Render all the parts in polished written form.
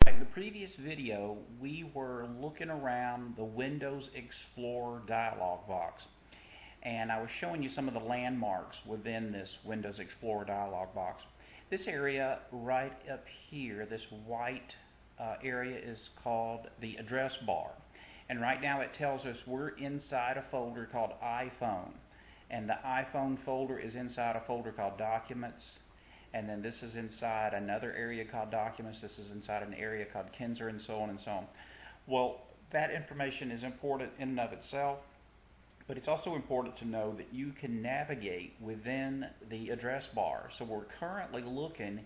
In the previous video, we were looking around the Windows Explorer dialog box, and I was showing you some of the landmarks within this Windows Explorer dialog box. This area right up here, this white area, is called the address bar, and right now it tells us we're inside a folder called iPhone, and the iPhone folder is inside a folder called Documents. And then this is inside another area called Documents. This is inside an area called Kinzer, and so on and so on. Well, that information is important in and of itself, but it's also important to know that you can navigate within the address bar. So we're currently looking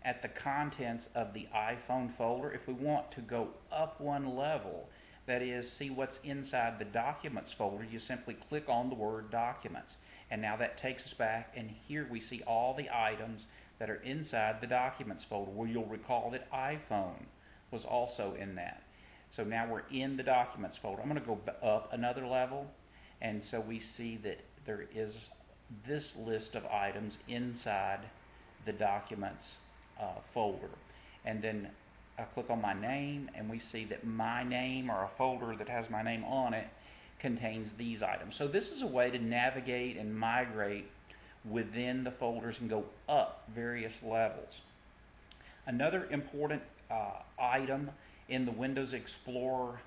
at the contents of the iPhone folder. If we want to go up one level, that is, see what's inside the Documents folder, you simply click on the word Documents. And now that takes us back, and here we see all the items that are inside the Documents folder, where you'll recall that iPhone was also in that. So now we're in the Documents folder. I'm going to go up another level, and so we see that there is this list of items inside the Documents folder. And then I click on my name, and we see that my name, or a folder that has my name on it, contains these items. So this is a way to navigate and migrate within the folders and go up various levels. Another important item in the Windows Explorer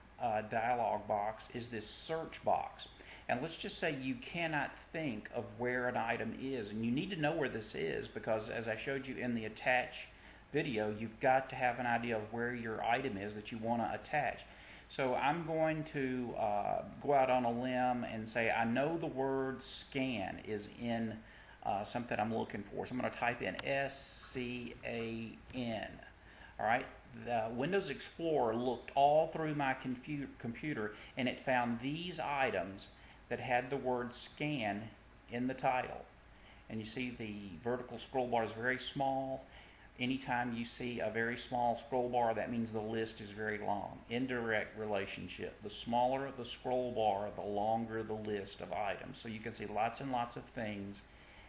dialog box is this search box. And let's just say you cannot think of where an item is, and you need to know where this is, because as I showed you in the attach video, you've got to have an idea of where your item is that you want to attach. So I'm going to go out on a limb and say I know the word scan is in something I'm looking for. So I'm going to type in SCAN. Alright, the Windows Explorer looked all through my computer, and it found these items that had the word scan in the title. And you see the vertical scroll bar is very small. Anytime you see a very small scroll bar, that means the list is very long. Indirect relationship. The smaller the scroll bar, the longer the list of items. So you can see lots and lots of things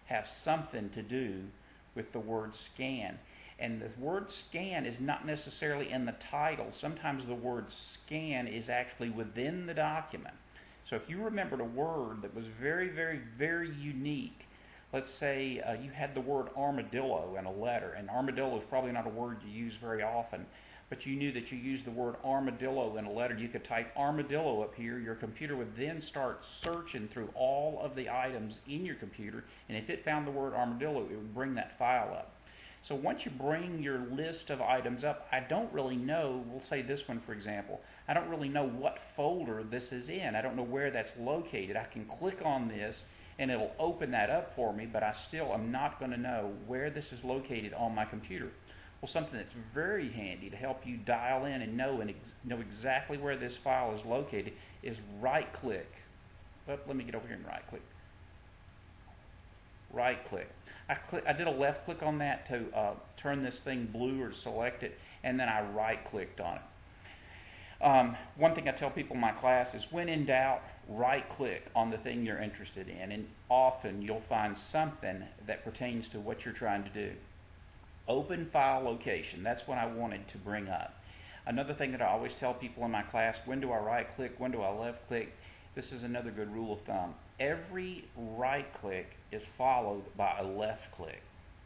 have something to do with the word scan. And the word scan is not necessarily in the title. Sometimes the word scan is actually within the document. So if you remembered a word that was very, very, very unique, let's say you had the word armadillo in a letter, and armadillo is probably not a word you use very often, but you knew that you used the word armadillo in a letter. You could type armadillo up here. Your computer would then start searching through all of the items in your computer, and if it found the word armadillo, it would bring that file up. So once you bring your list of items up, I don't really know, we'll say this one for example, I don't really know what folder this is in. I don't know where that's located. I can click on this and it'll open that up for me, but I still am not going to know where this is located on my computer. Well, something that's very handy to help you dial in and know exactly where this file is located is right click. Let me get over here and right click. Right click. I did a left click on that to turn this thing blue or select it, and then I right clicked on it. One thing I tell people in my class is when in doubt, right click on the thing you're interested in, and often you'll find something that pertains to what you're trying to do. Open file location, that's what I wanted to bring up. Another thing that I always tell people in my class, when do I right click, when do I left click? This is another good rule of thumb. Every right click is followed by a left click.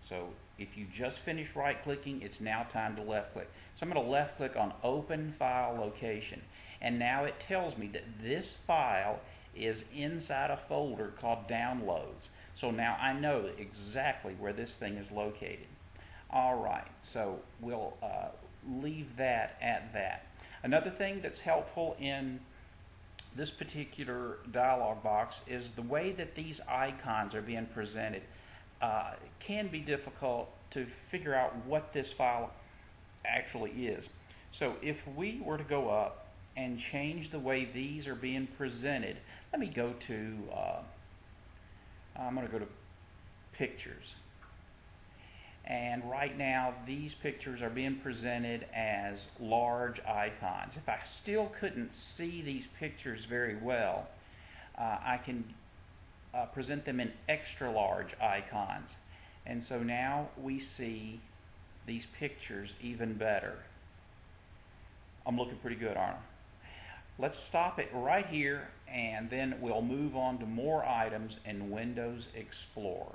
So if you just finished right clicking, it's now time to left click. So I'm going to left click on open file location, and now it tells me that this file is inside a folder called downloads. So now I know exactly where this thing is located. Alright, so we'll leave that at that. Another thing that's helpful in this particular dialog box is the way that these icons are being presented. Can be difficult to figure out what this file actually is. So if we were to go up and change the way these are being presented, let me go to, I'm going to go to Pictures. And right now these pictures are being presented as large icons. If I still couldn't see these pictures very well, I can present them in extra large icons. And so now we see these pictures even better. I'm looking pretty good, aren't I? Let's stop it right here and then we'll move on to more items in Windows Explorer.